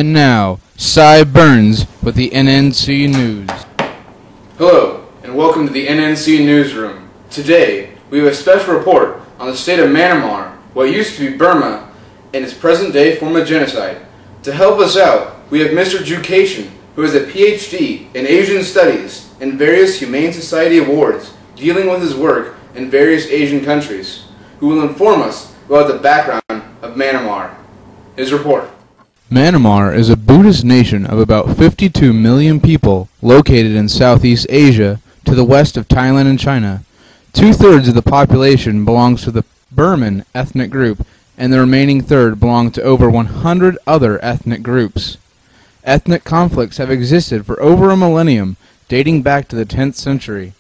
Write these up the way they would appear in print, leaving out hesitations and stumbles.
And now, Cy Burns with the NNC News. Hello, and welcome to the NNC Newsroom. Today, we have a special report on the state of Myanmar, what used to be Burma, and its present-day form of genocide. To help us out, we have Mr. Jucation, who has a PhD in Asian Studies and various Humane Society awards dealing with his work in various Asian countries, who will inform us about the background of Myanmar. His report. Myanmar is a Buddhist nation of about 52 million people located in Southeast Asia to the west of Thailand and China. Two-thirds of the population belongs to the Burman ethnic group, and the remaining third belong to over 100 other ethnic groups. Ethnic conflicts have existed for over a millennium, dating back to the 10th century.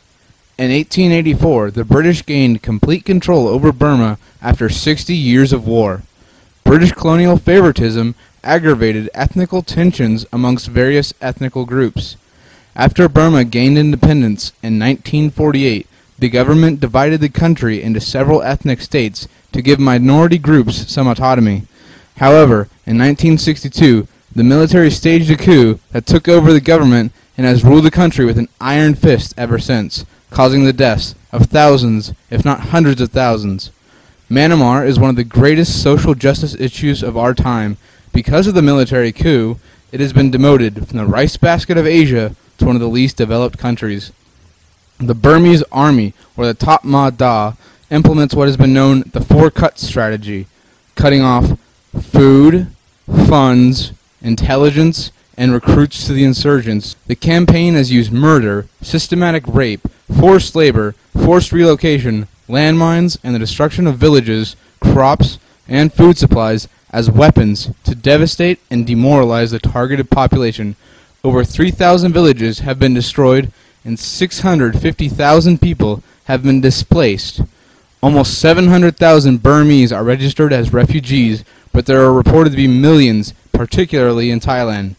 In 1884, the British gained complete control over Burma after 60 years of war. British colonial favoritism aggravated ethnical tensions amongst various ethnical groups. After Burma gained independence in 1948, the government divided the country into several ethnic states to give minority groups some autonomy. However, in 1962, the military staged a coup that took over the government and has ruled the country with an iron fist ever since, causing the deaths of thousands, if not hundreds of thousands. Myanmar is one of the greatest social justice issues of our time. Because of the military coup, it has been demoted from the rice basket of Asia to one of the least developed countries. The Burmese army, or the Top Ma Da, implements what has been known the four-cut strategy, cutting off food, funds, intelligence, and recruits to the insurgents. The campaign has used murder, systematic rape, forced labor, forced relocation, landmines, and the destruction of villages, crops, and food supplies as weapons to devastate and demoralize the targeted population. Over 3,000 villages have been destroyed and 650,000 people have been displaced. Almost 700,000 Burmese are registered as refugees, but there are reported to be millions, particularly in Thailand.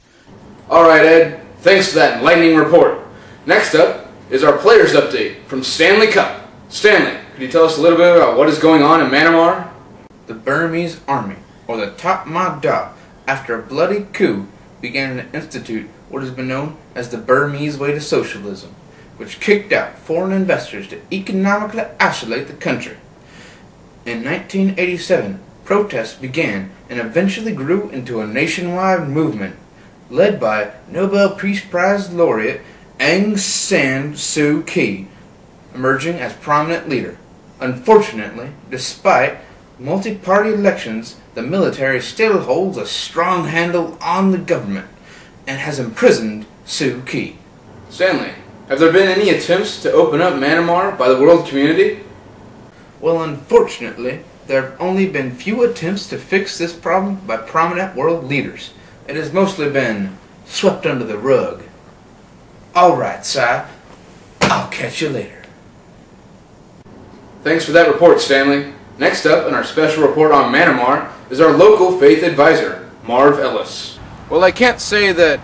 Alright, Ed, thanks for that enlightening report. Next up is our players update from Stanley Cup. Stanley, could you tell us a little bit about what is going on in Myanmar? The Burmese army, or the Top Ma Da, after a bloody coup, began to institute what has been known as the Burmese way to socialism, which kicked out foreign investors to economically isolate the country. In 1987, protests began and eventually grew into a nationwide movement, led by Nobel Peace Prize laureate Aung San Suu Kyi, emerging as prominent leader. Unfortunately, despite multi-party elections, the military still holds a strong handle on the government and has imprisoned Suu Kyi. Stanley, have there been any attempts to open up Myanmar by the world community? Well, unfortunately, there have only been few attempts to fix this problem by prominent world leaders. It has mostly been swept under the rug. Alright, Cy. I'll catch you later. Thanks for that report, Stanley. Next up in our special report on Myanmar is our local faith advisor, Marv Ellis. Well, I can't say that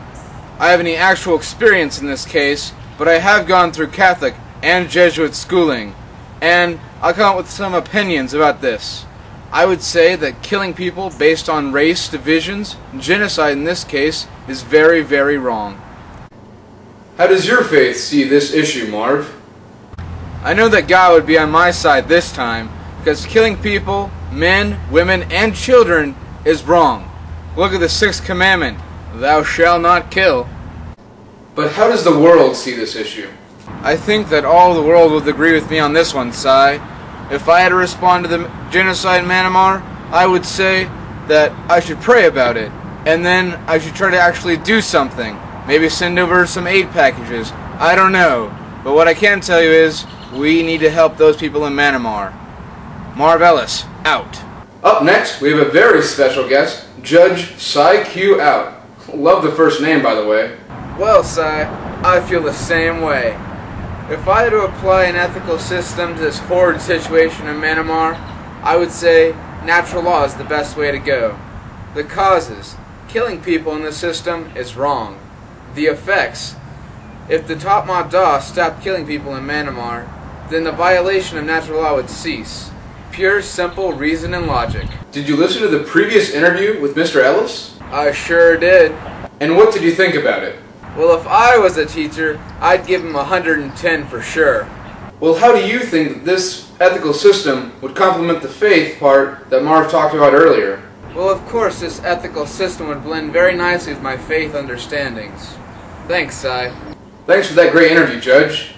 I have any actual experience in this case, but I have gone through Catholic and Jesuit schooling, and I'll come up with some opinions about this. I would say that killing people based on race divisions, genocide in this case, is very, very wrong. How does your faith see this issue, Marv? I know that God would be on my side this time, because killing people, men, women, and children is wrong. Look at the sixth commandment, thou shalt not kill. But how does the world see this issue? I think that all the world would agree with me on this one, Cy. If I had to respond to the genocide in Myanmar, I would say that I should pray about it, and then I should try to actually do something. Maybe send over some aid packages. I don't know. But what I can tell you is, we need to help those people in Myanmar. Marv Ellis, out. Up next, we have a very special guest, Judge Cy Q out. Love the first name, by the way. Well, Cy, I feel the same way. If I had to apply an ethical system to this horrid situation in Myanmar, I would say natural law is the best way to go. The causes, killing people in the system, is wrong. The effects, if the Top Ma Da stopped killing people in Myanmar, then the violation of natural law would cease. Pure, simple reason and logic. Did you listen to the previous interview with Mr. Ellis? I sure did. And what did you think about it? Well, if I was a teacher, I'd give him 110 for sure. Well, how do you think that this ethical system would complement the faith part that Marv talked about earlier? Well, of course, this ethical system would blend very nicely with my faith understandings. Thanks, Si. Thanks for that great interview, Judge.